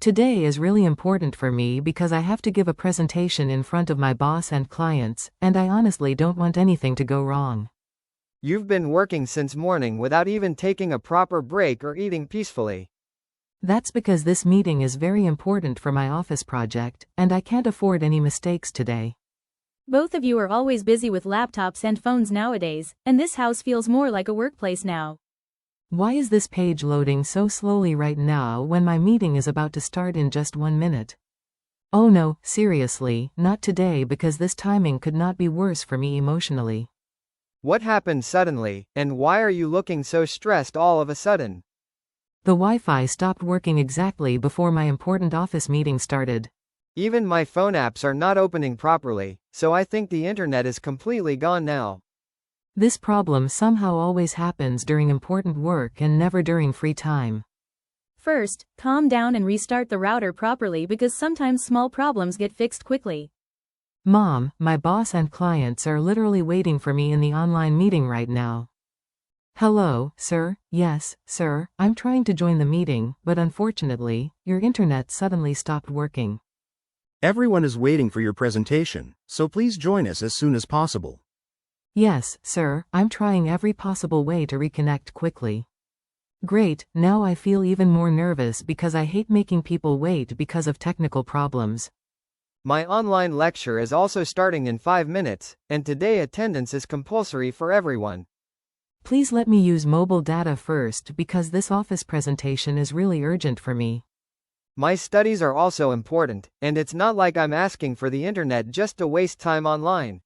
Today is really important for me because I have to give a presentation in front of my boss and clients, and I honestly don't want anything to go wrong. You've been working since morning without even taking a proper break or eating peacefully. That's because this meeting is very important for my office project, and I can't afford any mistakes today. Both of you are always busy with laptops and phones nowadays, and this house feels more like a workplace now. Why is this page loading so slowly right now when my meeting is about to start in just 1 minute? Oh no, seriously, not today because this timing could not be worse for me emotionally. What happened suddenly, and why are you looking so stressed all of a sudden? The Wi-Fi stopped working exactly before my important office meeting started. Even my phone apps are not opening properly, so I think the internet is completely gone now. This problem somehow always happens during important work and never during free time. First, calm down and restart the router properly because sometimes small problems get fixed quickly. Mom, my boss and clients are literally waiting for me in the online meeting right now. Hello, sir. Yes, sir, I'm trying to join the meeting, but unfortunately, your internet suddenly stopped working. Everyone is waiting for your presentation, so please join us as soon as possible. Yes, sir, I'm trying every possible way to reconnect quickly. Great, now I feel even more nervous because I hate making people wait because of technical problems. My online lecture is also starting in 5 minutes, and today attendance is compulsory for everyone. Please let me use mobile data first because this office presentation is really urgent for me. My studies are also important, and it's not like I'm asking for the internet just to waste time online.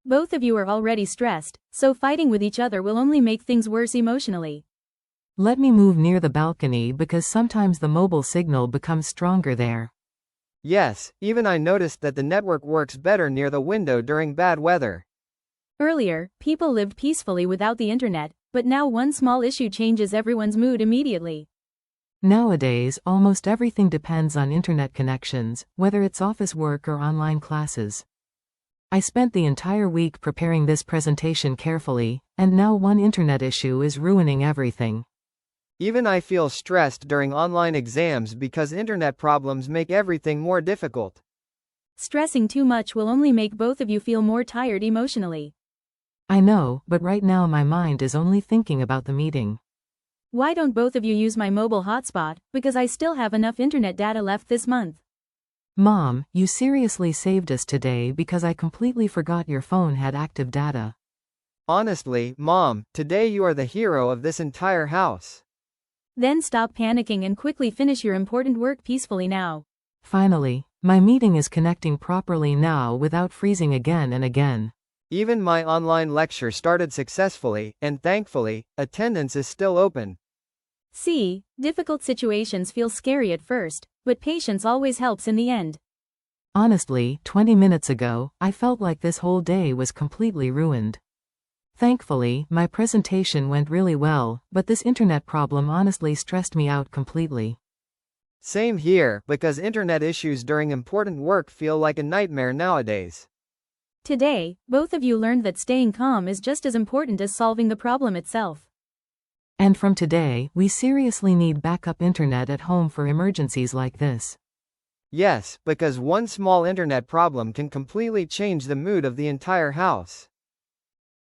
Both of you are already stressed, so fighting with each other will only make things worse emotionally. Let me move near the balcony because sometimes the mobile signal becomes stronger there. Yes, even I noticed that the network works better near the window during bad weather. Earlier, people lived peacefully without the internet, but now one small issue changes everyone's mood immediately. Nowadays, almost everything depends on internet connections, whether it's office work or online classes. I spent the entire week preparing this presentation carefully, and now one internet issue is ruining everything. Even I feel stressed during online exams because internet problems make everything more difficult. Stressing too much will only make both of you feel more tired emotionally. I know, but right now my mind is only thinking about the meeting. Why don't both of you use my mobile hotspot, because I still have enough internet data left this month. Mom, you seriously saved us today because I completely forgot your phone had active data. Honestly, Mom, today you are the hero of this entire house. Then stop panicking and quickly finish your important work peacefully now. Finally, my meeting is connecting properly now without freezing again and again. Even my online lecture started successfully, and thankfully, attendance is still open. See, difficult situations feel scary at first, but patience always helps in the end. Honestly, 20 minutes ago, I felt like this whole day was completely ruined. Thankfully, my presentation went really well, but this internet problem honestly stressed me out completely. Same here, because internet issues during important work feel like a nightmare nowadays. Today, both of you learned that staying calm is just as important as solving the problem itself. And from today, we seriously need backup internet at home for emergencies like this. Yes, because one small internet problem can completely change the mood of the entire house.